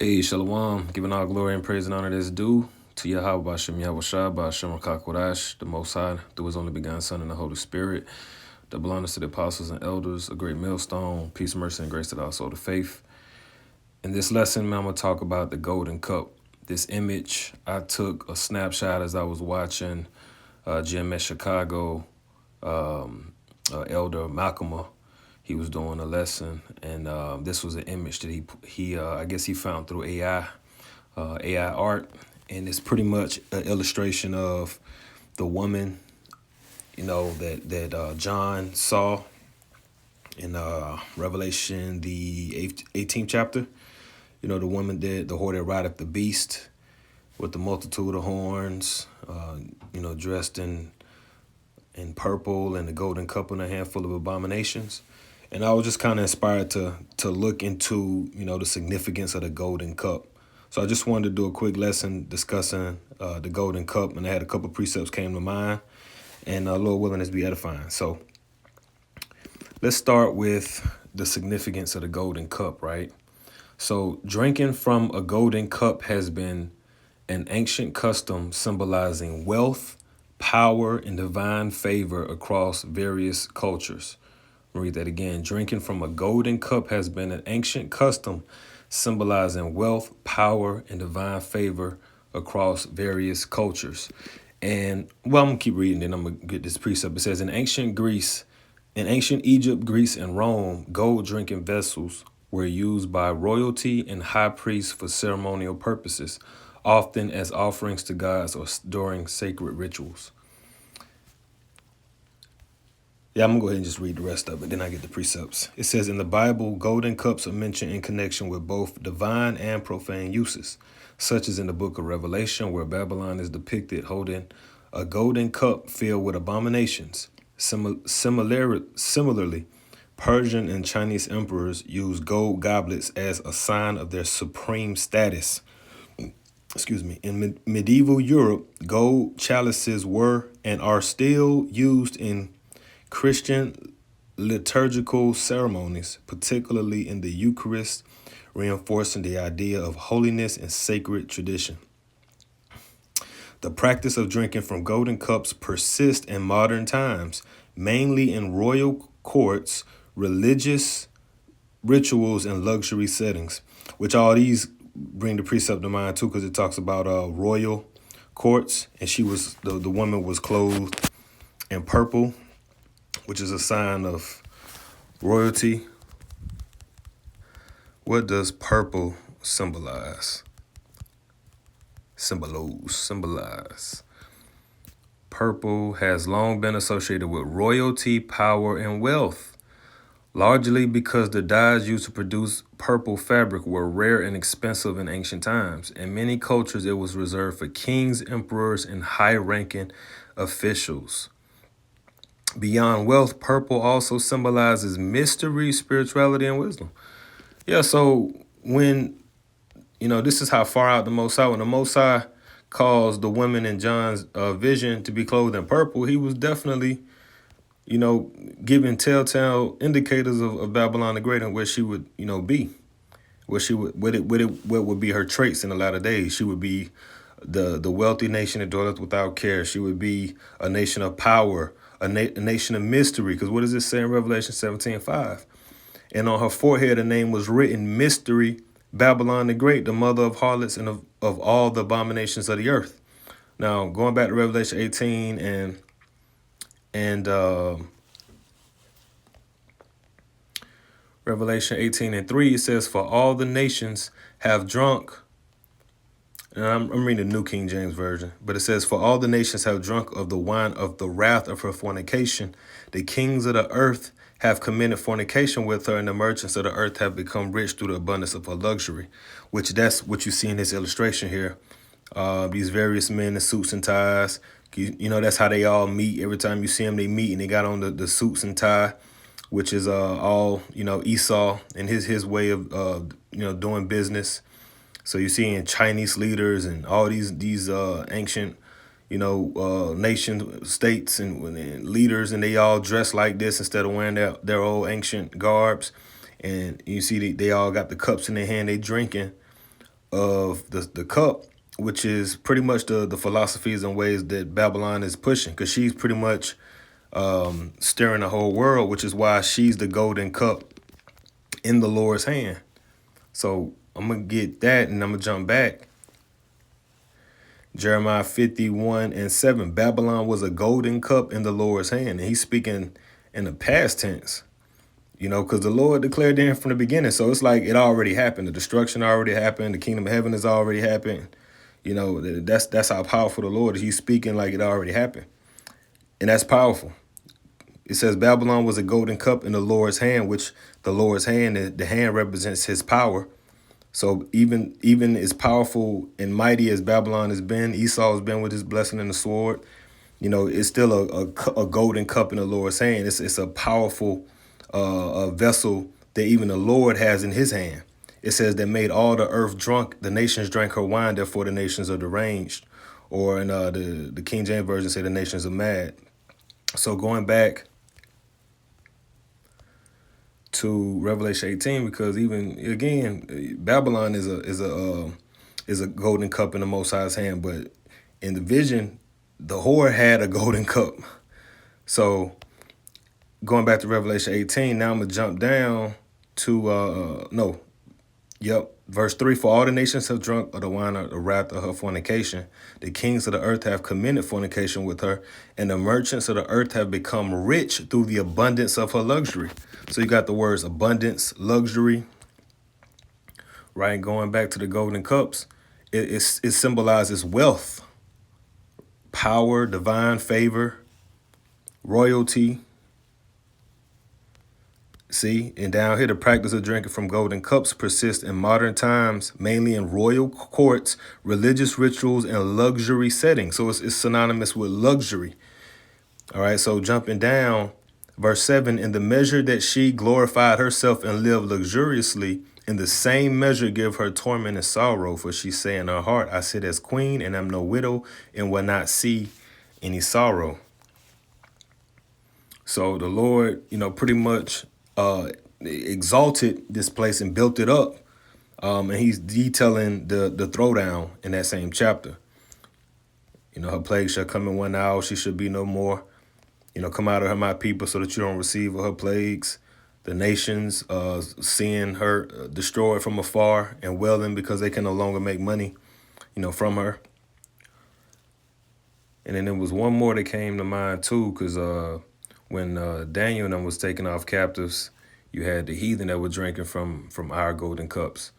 Hey, Shalom, giving all glory and praise and honor that's due to Yahweh Bashem Yahushua, Bashem Rakakwadash, the Most High, through His only begotten Son and the Holy Spirit, that belongs to the apostles and elders, a great millstone, peace, mercy, and grace to the household of faith. In this lesson, man, I'm going to talk about the golden cup. This image, I took a snapshot as I was watching GMS Chicago, Elder Malcolm. He was doing a lesson, and this was an image that he I guess he found through AI art, and it's pretty much an illustration of the woman, that John saw in Revelation, the 18th chapter. The woman the whore that rideth the beast with the multitude of horns, dressed in purple and the golden cup and a handful of abominations. And I was just kind of inspired to look into, the significance of the golden cup. So I just wanted to do a quick lesson discussing the golden cup, and I had a couple precepts came to mind, and Lord willing, this be edifying. So let's start with the significance of the golden cup, right? So drinking from a golden cup has been an ancient custom symbolizing wealth, power, and divine favor across various cultures. I'll read that again. Drinking from a golden cup has been an ancient custom symbolizing wealth, power, and divine favor across various cultures. And I'm gonna keep reading, then I'm gonna get this precept. It says, in ancient Egypt, Greece, and Rome, gold drinking vessels were used by royalty and high priests for ceremonial purposes, often as offerings to gods or during sacred rituals. Yeah, I'm going to go ahead and just read the rest of it, then I get the precepts. It says, in the Bible, golden cups are mentioned in connection with both divine and profane uses, such as in the book of Revelation, where Babylon is depicted holding a golden cup filled with abominations. Similarly, Persian and Chinese emperors used gold goblets as a sign of their supreme status. In medieval Europe, gold chalices were and are still used in Christian liturgical ceremonies, particularly in the Eucharist, reinforcing the idea of holiness and sacred tradition. The practice of drinking from golden cups persists in modern times, mainly in royal courts, religious rituals, and luxury settings, which all these bring the precept to mind too, because it talks about royal courts, and the woman was clothed in purple, which is a sign of royalty. What does purple symbolize? Symbolize. Purple has long been associated with royalty, power, and wealth, largely because the dyes used to produce purple fabric were rare and expensive in ancient times. In many cultures, it was reserved for kings, emperors, and high-ranking officials. Beyond wealth, purple also symbolizes mystery, spirituality, and wisdom. Yeah, so when, this is how far out the Most High, when the Most High caused the women in John's vision to be clothed in purple, he was definitely, giving telltale indicators of Babylon the Great and where she would, be. Where she would, what would be her traits in the latter days. She would be the wealthy nation that dwelleth without care. She would be a nation of power, a nation of mystery. Because what does it say in Revelation 17:5? And on her forehead a name was written, Mystery, Babylon the Great, the mother of harlots and of all the abominations of the earth. Now, going back to Revelation 18 and Revelation 18:3, it says, for all the nations have drunk. And I'm reading the New King James Version, but it says, for all the nations have drunk of the wine of the wrath of her fornication. The kings of the earth have committed fornication with her, and the merchants of the earth have become rich through the abundance of her luxury, which that's what you see in this illustration here. These various men in suits and ties, that's how they all meet. Every time you see them, they meet, and they got on the suits and tie, which is all, Esau and his way of, doing business. So you're seeing Chinese leaders and all these ancient, nation states and leaders, and they all dress like this instead of wearing their old ancient garbs. And you see they all got the cups in their hand, they drinking of the cup, which is pretty much the philosophies and ways that Babylon is pushing, because she's pretty much steering the whole world, which is why she's the golden cup in the Lord's hand. So I'm gonna get that, and I'm gonna jump back. Jeremiah 51:7. Babylon was a golden cup in the Lord's hand, and he's speaking in the past tense. Because the Lord declared it from the beginning. So it's like it already happened. The destruction already happened. The kingdom of heaven has already happened. That's how powerful the Lord is. He's speaking like it already happened. And that's powerful. It says Babylon was a golden cup in the Lord's hand, which the Lord's hand, the hand represents his power. So even as powerful and mighty as Babylon has been, Esau has been with his blessing and the sword, it's still a golden cup in the Lord's hand. It's a powerful a vessel that even the Lord has in his hand. It says that made all the earth drunk, the nations drank her wine, therefore the nations are deranged. Or in the King James Version say the nations are mad. So going back to Revelation 18, because even again, Babylon is a golden cup in the Most High's hand, but in the vision, the whore had a golden cup. So going back to Revelation 18, now I'm gonna jump down to verse 3. For all the nations have drunk of the wine of the wrath of her fornication. The kings of the earth have committed fornication with her, and the merchants of the earth have become rich through the abundance of her luxury. So you got the words abundance, luxury, right? Going back to the golden cups, it symbolizes wealth, power, divine favor, royalty. See, and down here, the practice of drinking from golden cups persists in modern times, mainly in royal courts, religious rituals, and luxury settings. So it's synonymous with luxury. All right, so jumping down, verse 7, in the measure that she glorified herself and lived luxuriously, in the same measure give her torment and sorrow. For she say in her heart, I sit as queen and am no widow and will not see any sorrow. So the Lord, pretty much exalted this place and built it up. And he's detailing the throwdown in that same chapter. Her plague shall come in 1 hour. She should be no more. Come out of her, my people, so that you don't receive her plagues. The nations seeing her destroyed from afar and wailing because they can no longer make money, from her. And then there was one more that came to mind too, because when Daniel and them was taken off captives, you had the heathen that were drinking from our golden cups.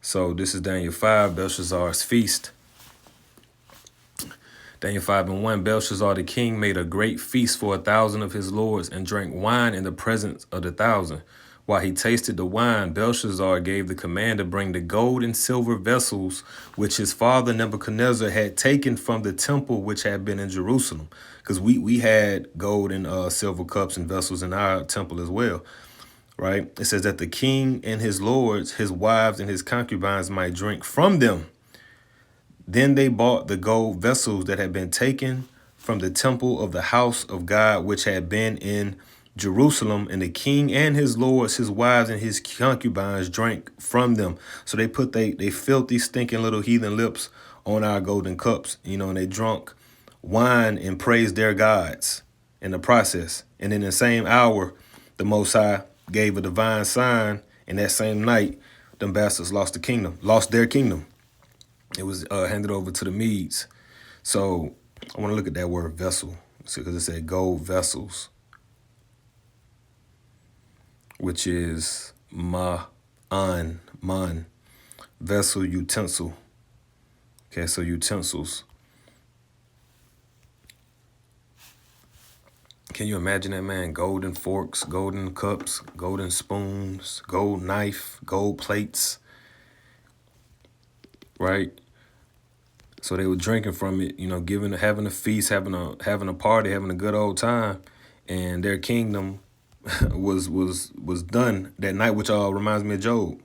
So this is Daniel 5, Belshazzar's feast. Daniel 5:1, Belshazzar the king made a great feast for 1,000 of his lords and drank wine in the presence of the 1,000. While he tasted the wine, Belshazzar gave the command to bring the gold and silver vessels which his father Nebuchadnezzar had taken from the temple which had been in Jerusalem. Because we had gold and silver cups and vessels in our temple as well. Right? It says that the king and his lords, his wives and his concubines might drink from them. Then they bought the gold vessels that had been taken from the temple of the house of God, which had been in Jerusalem, and the king and his lords, his wives, and his concubines drank from them. So they put they filthy, stinking little heathen lips on our golden cups, and they drunk wine and praised their gods in the process. And in the same hour, the Most High gave a divine sign, and that same night, them bastards lost their kingdom. It was handed over to the Medes. So I want to look at that word vessel, because it said gold vessels, which is man, vessel, utensil. Okay, so utensils. Can you imagine that, man? Golden forks, golden cups, golden spoons, gold knife, gold plates, right? So they were drinking from it, having a feast, having a party, having a good old time, and their kingdom was done that night, which reminds me of Job.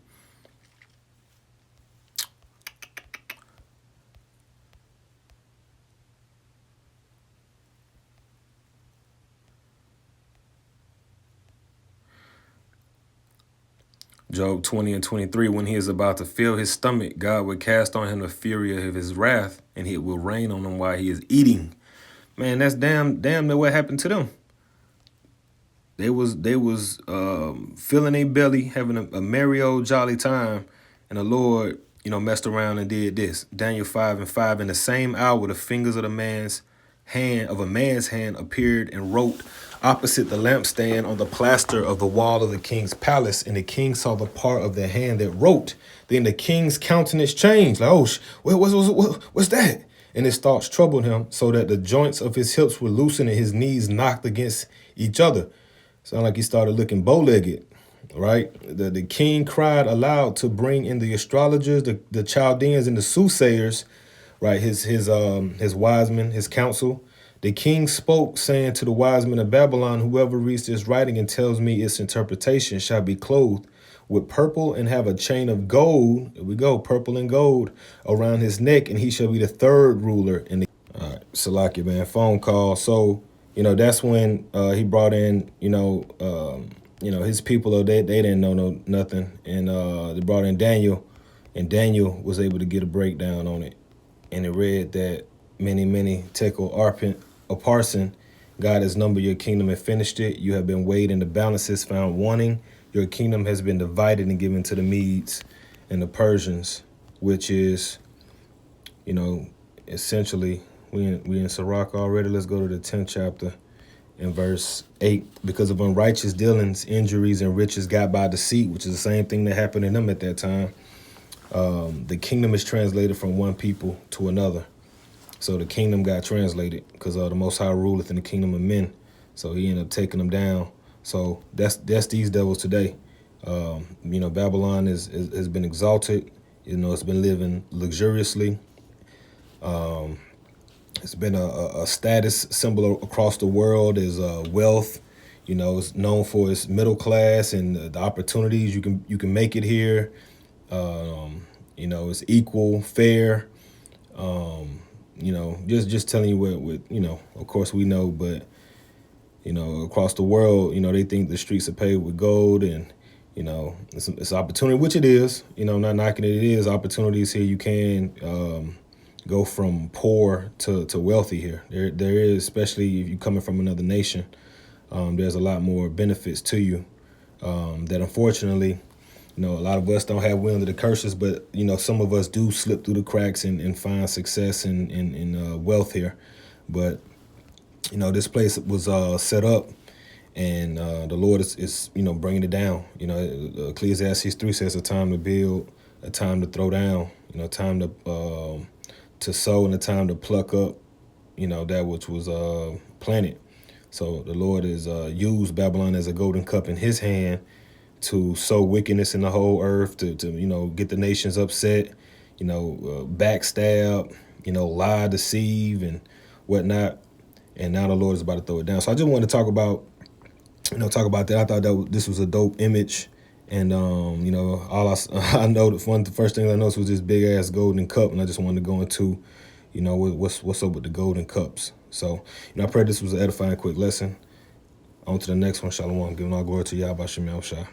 Job 20 and 23, when he is about to fill his stomach, God will cast on him the fury of his wrath, and it will rain on him while he is eating. Man, that's damn near what happened to them. They was filling their belly, having a merry old jolly time, and the Lord, messed around and did this. Daniel 5 and 5, in the same hour, the fingers of a man's hand appeared and wrote opposite the lampstand on the plaster of the wall of the king's palace, and the king saw the part of the hand that wrote. Then the king's countenance changed. Like, oh, what's that? And his thoughts troubled him, so that the joints of his hips were loosened and his knees knocked against each other. Sound like he started looking bow-legged, right? The king cried aloud to bring in the astrologers, the Chaldeans, and the soothsayers, right? His wise men, his council. The king spoke, saying to the wise men of Babylon, whoever reads this writing and tells me its interpretation shall be clothed with purple and have a chain of gold. Here we go, purple and gold around his neck, and he shall be the third ruler in the. All right, Salakia, man, phone call. So, that's when he brought in, his people. They didn't know nothing, and they brought in Daniel, and Daniel was able to get a breakdown on it, and it read that many tekel parson, God has numbered your kingdom and finished it. You have been weighed in the balances, found wanting. Your kingdom has been divided and given to the Medes and the Persians, which is, essentially. We in Sirach already. Let's go to the 10th chapter in verse 8. Because of unrighteous dealings, injuries, and riches got by deceit, which is the same thing that happened to them at that time. The kingdom is translated from one people to another. So the kingdom got translated because the Most High ruleth in the kingdom of men. So he ended up taking them down. So that's these devils today. Babylon has been exalted. It's been living luxuriously. It's been a status symbol across the world. Is wealth. It's known for its middle class and the opportunities you can make it here. It's equal, fair. Just telling you what of course we know, but across the world, they think the streets are paved with gold, and it's opportunity, which it is. Not knocking it. It is opportunities here. You can go from poor to wealthy here. There is, especially if you're coming from another nation. There's a lot more benefits to you that unfortunately, a lot of us don't have. We under the curses, but some of us do slip through the cracks and find success in wealth here. But this place was set up, and the Lord is bringing it down. Ecclesiastes 3 says a time to build, a time to throw down. Time to sow, and a time to pluck up, that which was planted. So the Lord has used Babylon as a golden cup in his hand to sow wickedness in the whole earth, to get the nations upset, backstab, lie, deceive, and whatnot. And now the Lord is about to throw it down. So I just wanted to talk about that. I thought that this was a dope image. And, all I know, the first thing I noticed was this big ass golden cup. And I just wanted to go into, what's up with the golden cups. So, I pray this was an edifying quick lesson. On to the next one. Shalom. Giving all glory to Yahweh Shem Shah.